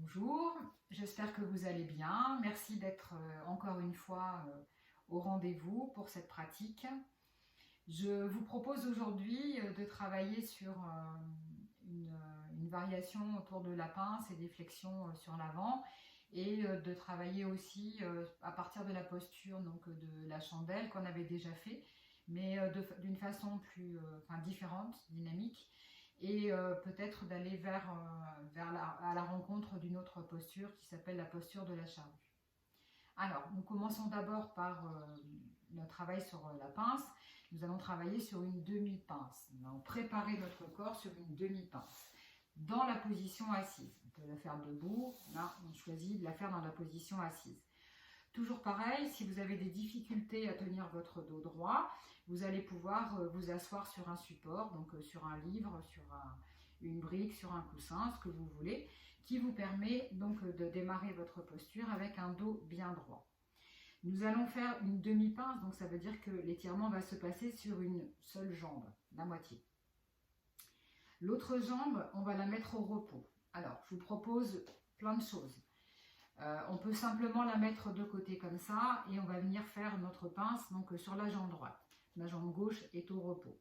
Bonjour, j'espère que vous allez bien. Merci d'être encore une fois au rendez-vous pour cette pratique. Je vous propose aujourd'hui de travailler sur une variation autour de la pince et des flexions sur l'avant et de travailler aussi à partir de la posture donc, de la chandelle qu'on avait déjà fait, mais d'une façon plus différente, dynamique. Et peut-être d'aller à la rencontre d'une autre posture qui s'appelle la posture de la charrue. Alors, nous commençons d'abord par notre travail sur la pince. Nous allons travailler sur une demi-pince. Nous allons préparer notre corps sur une demi-pince, dans la position assise. On peut la faire debout, là on choisit de la faire dans la position assise. Toujours pareil, si vous avez des difficultés à tenir votre dos droit, vous allez pouvoir vous asseoir sur un support, donc sur un livre, sur une brique, sur un coussin, ce que vous voulez, qui vous permet donc de démarrer votre posture avec un dos bien droit. Nous allons faire une demi-pince, donc ça veut dire que l'étirement va se passer sur une seule jambe, la moitié. L'autre jambe, on va la mettre au repos. Alors, je vous propose plein de choses. On peut simplement la mettre de côté comme ça et on va venir faire notre pince donc sur la jambe droite. La jambe gauche est au repos.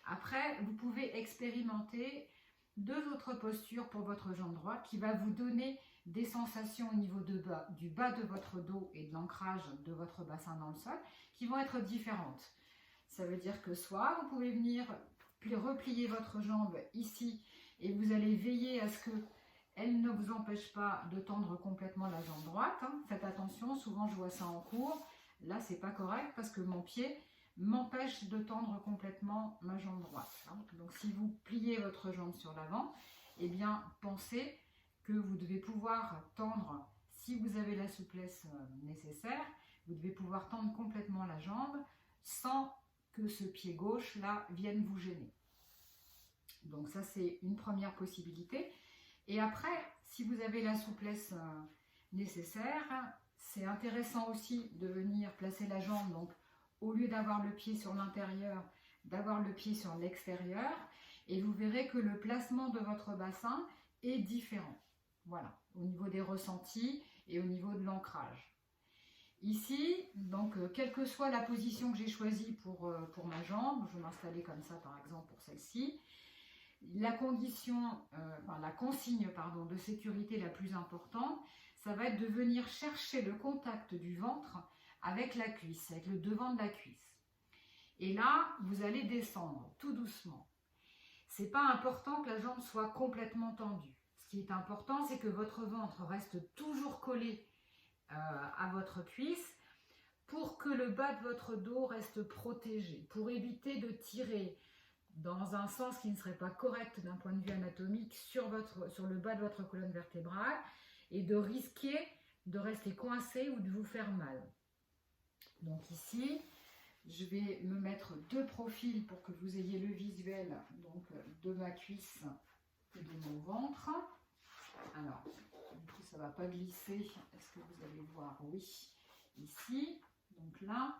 Après, vous pouvez expérimenter deux autres postures pour votre jambe droite qui va vous donner des sensations au niveau du bas de votre dos et de l'ancrage de votre bassin dans le sol qui vont être différentes. Ça veut dire que soit vous pouvez venir replier votre jambe ici et vous allez veiller à ce que elle ne vous empêche pas de tendre complètement la jambe droite. Faites attention, souvent je vois ça en cours. Là, c'est pas correct parce que mon pied m'empêche de tendre complètement ma jambe droite. Donc, si vous pliez votre jambe sur l'avant, eh bien, pensez que vous devez pouvoir tendre, si vous avez la souplesse nécessaire, vous devez pouvoir tendre complètement la jambe sans que ce pied gauche là vienne vous gêner. Donc ça, c'est une première possibilité. Et après, si vous avez la souplesse nécessaire, c'est intéressant aussi de venir placer la jambe, donc au lieu d'avoir le pied sur l'intérieur, d'avoir le pied sur l'extérieur, et vous verrez que le placement de votre bassin est différent. Voilà, au niveau des ressentis et au niveau de l'ancrage. Ici, donc, quelle que soit la position que j'ai choisie pour ma jambe, je vais m'installer comme ça par exemple pour celle-ci. La consigne de sécurité la plus importante, ça va être de venir chercher le contact du ventre avec la cuisse, avec le devant de la cuisse. Et là, vous allez descendre tout doucement. C'est pas important que la jambe soit complètement tendue. Ce qui est important, c'est que votre ventre reste toujours collé à votre cuisse pour que le bas de votre dos reste protégé, pour éviter de tirer dans un sens qui ne serait pas correct d'un point de vue anatomique sur le bas de votre colonne vertébrale et de risquer de rester coincé ou de vous faire mal. Donc ici, je vais me mettre deux profils pour que vous ayez le visuel donc, de ma cuisse et de mon ventre. Alors, du coup, ça ne va pas glisser. Est-ce que vous allez voir? Oui, ici. Donc là,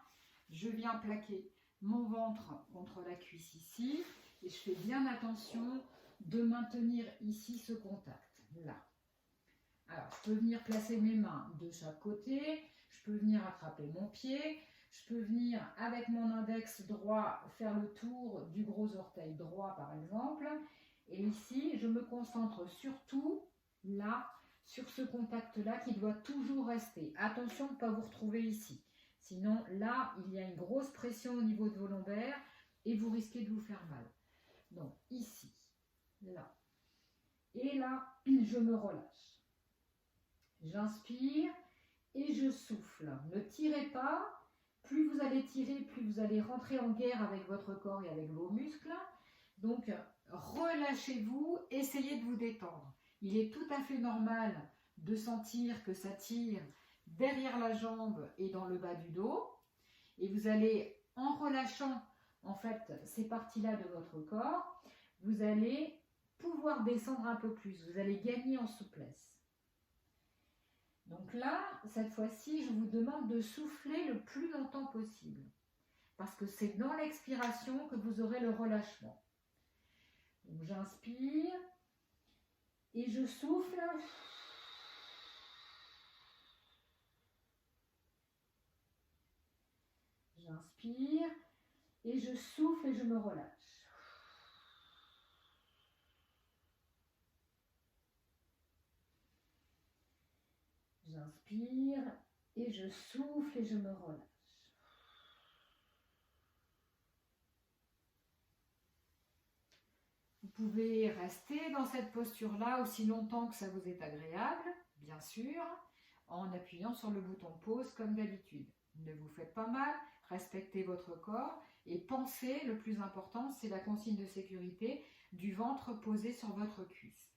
je viens plaquer mon ventre contre la cuisse ici et je fais bien attention de maintenir ici ce contact, là. Alors, je peux venir placer mes mains de chaque côté, je peux venir attraper mon pied, je peux venir avec mon index droit faire le tour du gros orteil droit par exemple, et ici, je me concentre surtout là, sur ce contact-là qui doit toujours rester. Attention de ne pas vous retrouver ici. Sinon, là, il y a une grosse pression au niveau de vos lombaires et vous risquez de vous faire mal. Donc, ici, là. Et là, je me relâche. J'inspire et je souffle. Ne tirez pas. Plus vous allez tirer, plus vous allez rentrer en guerre avec votre corps et avec vos muscles. Donc, relâchez-vous, essayez de vous détendre. Il est tout à fait normal de sentir que ça tire derrière la jambe et dans le bas du dos. Et vous allez, en relâchant en fait ces parties-là de votre corps, vous allez pouvoir descendre un peu plus. Vous allez gagner en souplesse. Donc là, cette fois-ci, je vous demande de souffler le plus longtemps possible. Parce que c'est dans l'expiration que vous aurez le relâchement. Donc j'inspire et je souffle. J'inspire et je souffle et je me relâche. J'inspire et je souffle et je me relâche. Vous pouvez rester dans cette posture-là aussi longtemps que ça vous est agréable, bien sûr, en appuyant sur le bouton pause comme d'habitude. Ne vous faites pas mal, respectez votre corps et pensez, le plus important, c'est la consigne de sécurité du ventre posé sur votre cuisse.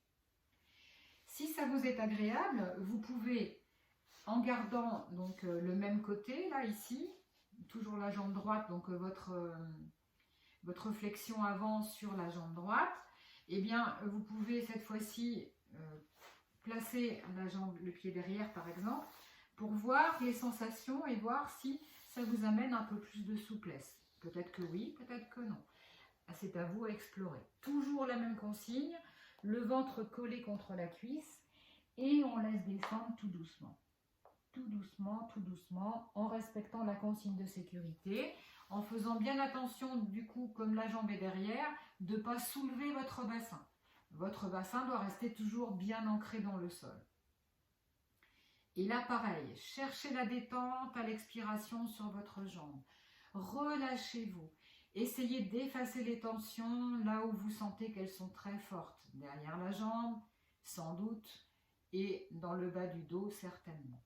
Si ça vous est agréable, vous pouvez, en gardant donc le même côté, là, ici, toujours la jambe droite, donc votre flexion avant sur la jambe droite, eh bien, vous pouvez cette fois-ci placer le pied derrière, par exemple, pour voir les sensations et voir si ça vous amène un peu plus de souplesse. Peut-être que oui, peut-être que non. C'est à vous à explorer. Toujours la même consigne, le ventre collé contre la cuisse et on laisse descendre tout doucement. Tout doucement, en respectant la consigne de sécurité, en faisant bien attention, du coup, comme la jambe est derrière, de ne pas soulever votre bassin. Votre bassin doit rester toujours bien ancré dans le sol. Et là, pareil, cherchez la détente à l'expiration sur votre jambe. Relâchez-vous. Essayez d'effacer les tensions là où vous sentez qu'elles sont très fortes. Derrière la jambe, sans doute, et dans le bas du dos, certainement.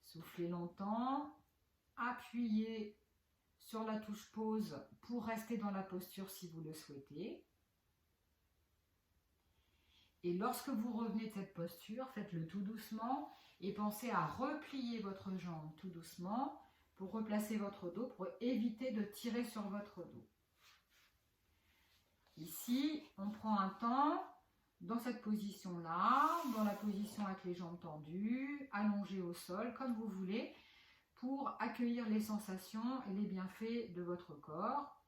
Soufflez longtemps, appuyez sur la touche pause pour rester dans la posture si vous le souhaitez. Et lorsque vous revenez de cette posture, faites-le tout doucement et pensez à replier votre jambe tout doucement pour replacer votre dos, pour éviter de tirer sur votre dos. Ici, on prend un temps dans cette position-là, dans la position avec les jambes tendues, allongées au sol, comme vous voulez, pour accueillir les sensations et les bienfaits de votre corps.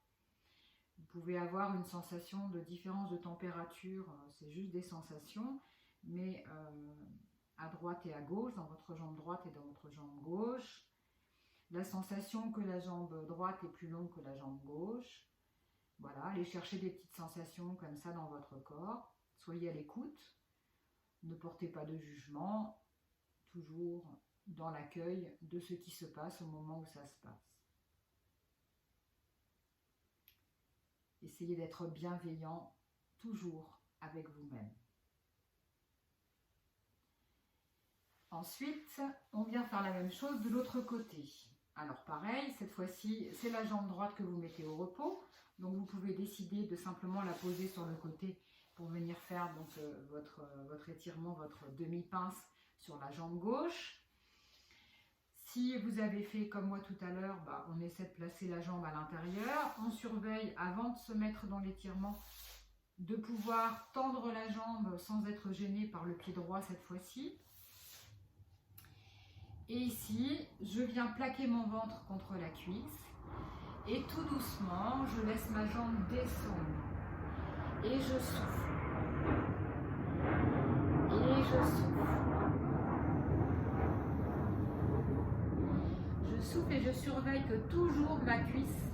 Vous pouvez avoir une sensation de différence de température, c'est juste des sensations, mais à droite et à gauche, dans votre jambe droite et dans votre jambe gauche. La sensation que la jambe droite est plus longue que la jambe gauche. Voilà, allez chercher des petites sensations comme ça dans votre corps. Soyez à l'écoute, ne portez pas de jugement, toujours dans l'accueil de ce qui se passe au moment où ça se passe. Essayez d'être bienveillant, toujours avec vous-même. Ensuite, on vient faire la même chose de l'autre côté. Alors pareil, cette fois-ci, c'est la jambe droite que vous mettez au repos. Donc vous pouvez décider de simplement la poser sur le côté pour venir faire donc, votre étirement, votre demi-pince sur la jambe gauche. Si vous avez fait comme moi tout à l'heure, on essaie de placer la jambe à l'intérieur. On surveille, avant de se mettre dans l'étirement, de pouvoir tendre la jambe sans être gêné par le pied droit cette fois-ci. Et ici, je viens plaquer mon ventre contre la cuisse. Et tout doucement, je laisse ma jambe descendre. Et je souffle. Et je souffle. Je souffle et je surveille que toujours ma cuisse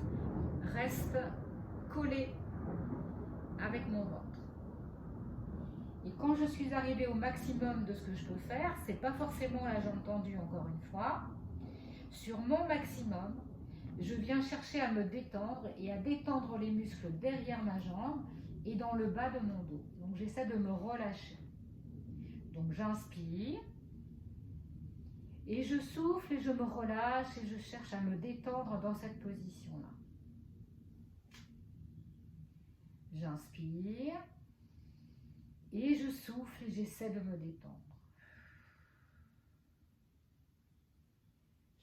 reste collée avec mon ventre. Et quand je suis arrivée au maximum de ce que je peux faire, c'est pas forcément la jambe tendue encore une fois. Sur mon maximum, je viens chercher à me détendre et à détendre les muscles derrière ma jambe et dans le bas de mon dos. Donc j'essaie de me relâcher. Donc j'inspire et je souffle et je me relâche et je cherche à me détendre dans cette position-là. J'inspire et je souffle et j'essaie de me détendre.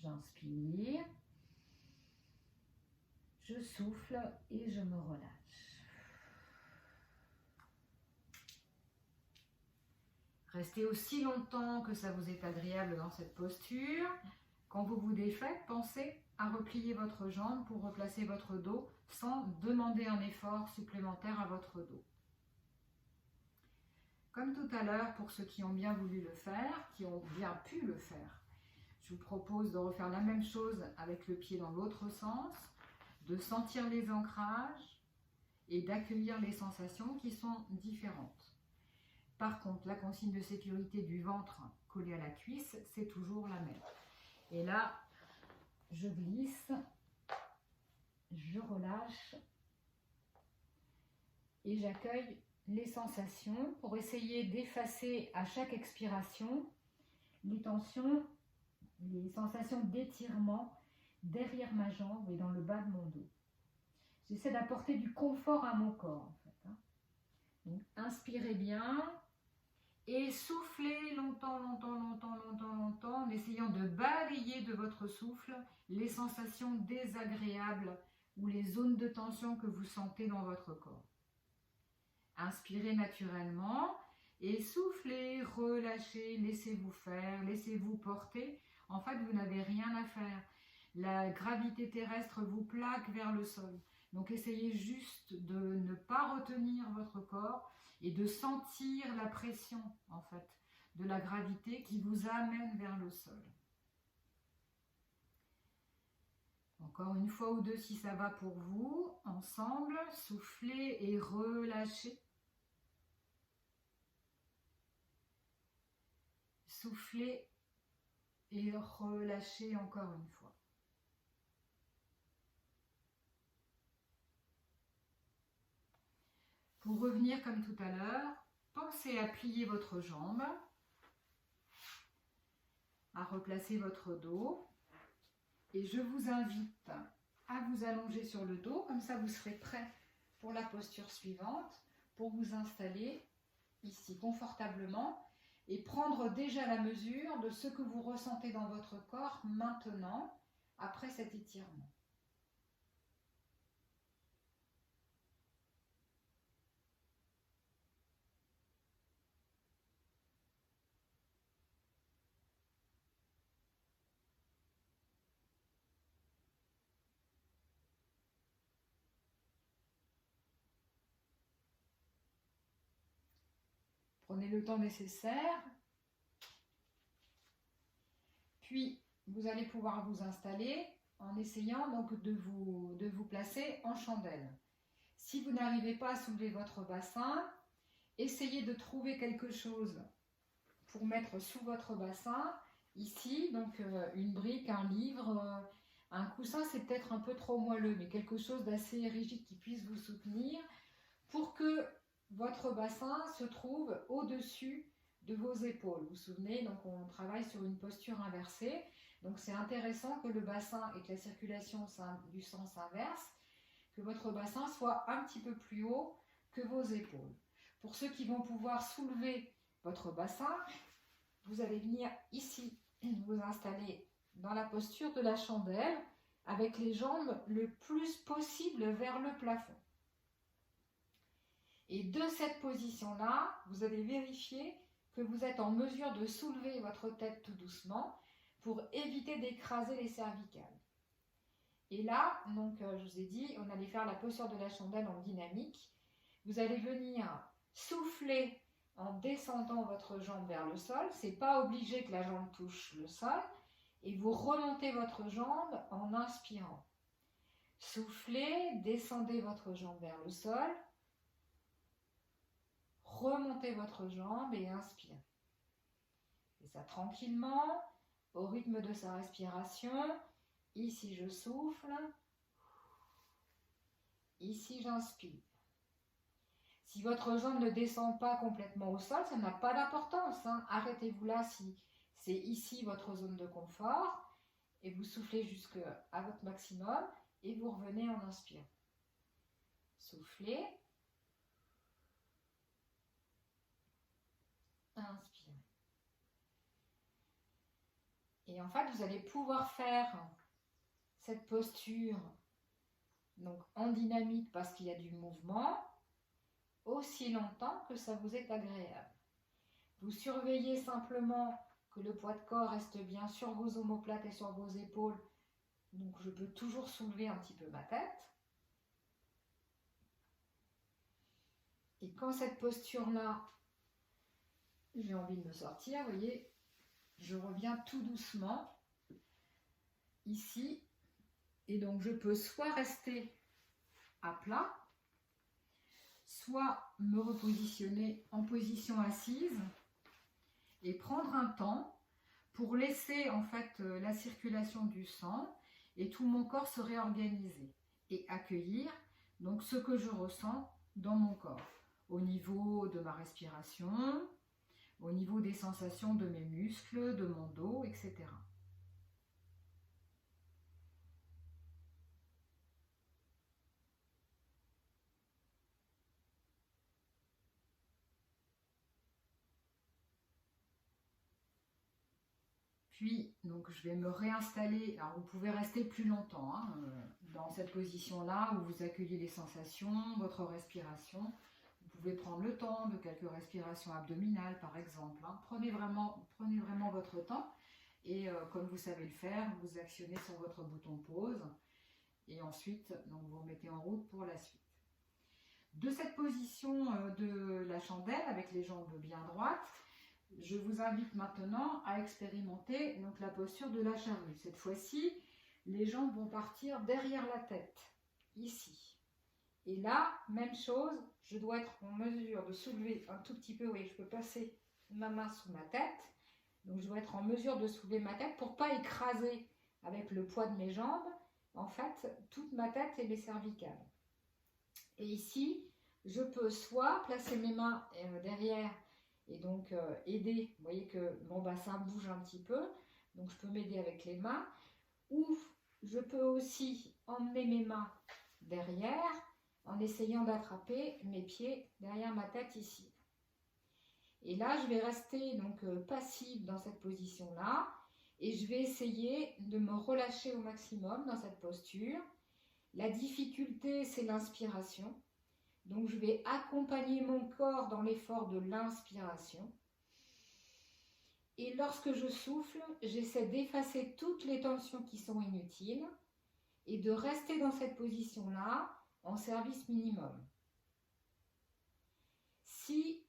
J'inspire, je souffle et je me relâche. Restez aussi longtemps que ça vous est agréable dans cette posture. Quand vous vous défaites, pensez à replier votre jambe pour replacer votre dos sans demander un effort supplémentaire à votre dos. Comme tout à l'heure, pour ceux qui ont bien voulu le faire, qui ont bien pu le faire, Je vous propose de refaire la même chose avec le pied dans l'autre sens, de sentir les ancrages et d'accueillir les sensations qui sont différentes. Par contre, la consigne de sécurité du ventre collé à la cuisse, c'est toujours la même. Et là, je glisse, je relâche et j'accueille les sensations pour essayer d'effacer à chaque expiration les tensions, les sensations d'étirement derrière ma jambe et dans le bas de mon dos. J'essaie d'apporter du confort à mon corps en fait. Donc, inspirez bien et soufflez longtemps, en essayant de balayer de votre souffle les sensations désagréables ou les zones de tension que vous sentez dans votre corps. Inspirez naturellement et soufflez, relâchez, laissez-vous faire, laissez-vous porter. En fait, vous n'avez rien à faire. La gravité terrestre vous plaque vers le sol. Donc, essayez juste de ne pas retenir votre corps et de sentir la pression, en fait, de la gravité qui vous amène vers le sol. Encore une fois ou deux si ça va pour vous. Ensemble, soufflez et relâchez. Soufflez et relâchez encore une fois. Pour revenir comme tout à l'heure, pensez à plier votre jambe, à replacer votre dos et je vous invite à vous allonger sur le dos, comme ça vous serez prêt pour la posture suivante, pour vous installer ici confortablement et prendre déjà la mesure de ce que vous ressentez dans votre corps maintenant, après cet étirement. Prenez le temps nécessaire. Puis, vous allez pouvoir vous installer en essayant donc de vous placer en chandelle. Si vous n'arrivez pas à soulever votre bassin, essayez de trouver quelque chose pour mettre sous votre bassin. Ici, donc une brique, un livre, un coussin, c'est peut-être un peu trop moelleux, mais quelque chose d'assez rigide qui puisse vous soutenir pour que votre bassin se trouve au-dessus de vos épaules. Vous vous souvenez, donc on travaille sur une posture inversée. Donc c'est intéressant que le bassin et que la circulation du sang s'inverse, que votre bassin soit un petit peu plus haut que vos épaules. Pour ceux qui vont pouvoir soulever votre bassin, vous allez venir ici, vous installer dans la posture de la chandelle avec les jambes le plus possible vers le plafond. Et de cette position-là, vous allez vérifier que vous êtes en mesure de soulever votre tête tout doucement pour éviter d'écraser les cervicales. Et là, donc, je vous ai dit, on allait faire la posture de la chandelle en dynamique. Vous allez venir souffler en descendant votre jambe vers le sol. Ce n'est pas obligé que la jambe touche le sol. Et vous remontez votre jambe en inspirant. Soufflez, descendez votre jambe vers le sol. Remontez votre jambe et inspirez. Et ça tranquillement, au rythme de sa respiration. Ici, je souffle. Ici, j'inspire. Si votre jambe ne descend pas complètement au sol, ça n'a pas d'importance. Arrêtez-vous là si c'est ici votre zone de confort. Et vous soufflez jusqu'à votre maximum et vous revenez en inspirant. Soufflez. Inspirez. Et en fait, vous allez pouvoir faire cette posture donc en dynamique parce qu'il y a du mouvement aussi longtemps que ça vous est agréable. Vous surveillez simplement que le poids de corps reste bien sur vos omoplates et sur vos épaules. Donc je peux toujours soulever un petit peu ma tête. Et quand cette posture-là, j'ai envie de me sortir, vous voyez, je reviens tout doucement ici. Et donc, je peux soit rester à plat, soit me repositionner en position assise et prendre un temps pour laisser en fait la circulation du sang et tout mon corps se réorganiser et accueillir donc ce que je ressens dans mon corps, au niveau de ma respiration, au niveau des sensations de mes muscles, de mon dos, etc. Puis, donc, je vais me réinstaller. Alors, vous pouvez rester plus longtemps hein, dans cette position-là où vous accueillez les sensations, votre respiration. Vous pouvez prendre le temps de quelques respirations abdominales, par exemple. Hein. Prenez vraiment votre temps. Et comme vous savez le faire, vous actionnez sur votre bouton pause. Et ensuite, donc, vous remettez en route pour la suite. De cette position de la chandelle, avec les jambes bien droites, je vous invite maintenant à expérimenter donc, la posture de la charrue. Cette fois-ci, les jambes vont partir derrière la tête, ici. Et là, même chose, je dois être en mesure de soulever un tout petit peu. Vous voyez, je peux passer ma main sous ma tête. Donc, je dois être en mesure de soulever ma tête pour ne pas écraser avec le poids de mes jambes, en fait, toute ma tête et mes cervicales. Et ici, je peux soit placer mes mains derrière et donc aider, vous voyez que mon bassin bouge un petit peu, donc je peux m'aider avec les mains, ou je peux aussi emmener mes mains derrière en essayant d'attraper mes pieds derrière ma tête ici. Et là, je vais rester donc passive dans cette position-là et je vais essayer de me relâcher au maximum dans cette posture. La difficulté, c'est l'inspiration. Donc, je vais accompagner mon corps dans l'effort de l'inspiration. Et lorsque je souffle, j'essaie d'effacer toutes les tensions qui sont inutiles et de rester dans cette position-là en service minimum. Si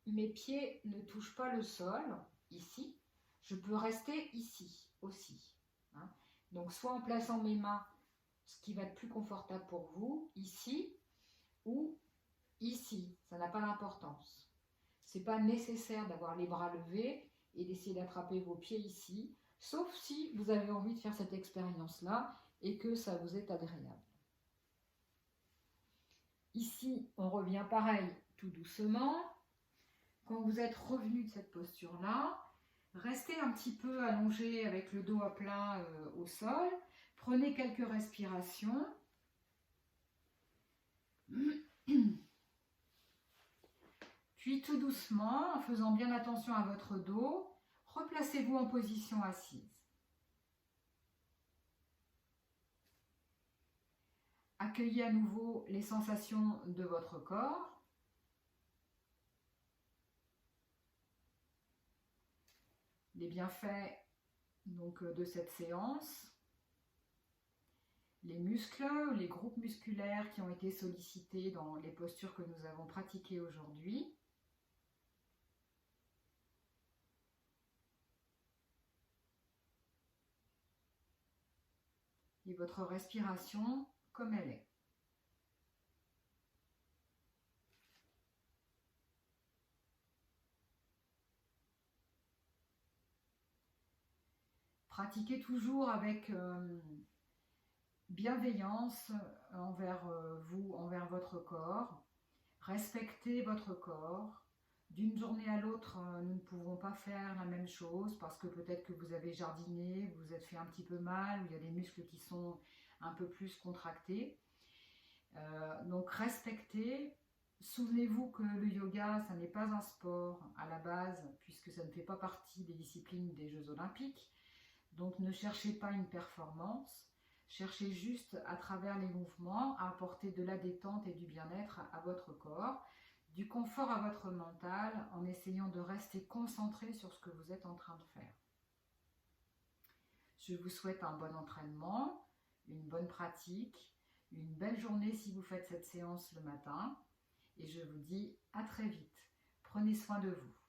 mes pieds ne touchent pas le sol, ici, je peux rester ici aussi. Hein. Donc, soit en plaçant mes mains, ce qui va être plus confortable pour vous, ici, ou ici, ça n'a pas d'importance. Ce n'est pas nécessaire d'avoir les bras levés et d'essayer d'attraper vos pieds ici, sauf si vous avez envie de faire cette expérience-là et que ça vous est agréable. Ici, on revient pareil, tout doucement. Quand vous êtes revenu de cette posture-là, restez un petit peu allongé avec le dos à plat au sol. Prenez quelques respirations. Puis tout doucement, en faisant bien attention à votre dos, replacez-vous en position assise. Accueillez à nouveau les sensations de votre corps. Les bienfaits donc, de cette séance. Les muscles, les groupes musculaires qui ont été sollicités dans les postures que nous avons pratiquées aujourd'hui. Et votre respiration comme elle est. Pratiquez toujours avec bienveillance envers vous, envers votre corps. Respectez votre corps. D'une journée à l'autre, nous ne pouvons pas faire la même chose parce que peut-être que vous avez jardiné, vous vous êtes fait un petit peu mal, ou il y a des muscles qui sont un peu plus contractés. Donc respectez. Souvenez-vous que le yoga, ça n'est pas un sport à la base puisque ça ne fait pas partie des disciplines des Jeux Olympiques. Donc ne cherchez pas une performance. Cherchez juste à travers les mouvements à apporter de la détente et du bien-être à votre corps, du confort à votre mental en essayant de rester concentré sur ce que vous êtes en train de faire. Je vous souhaite un bon entraînement, une bonne pratique, une belle journée si vous faites cette séance le matin et je vous dis à très vite. Prenez soin de vous.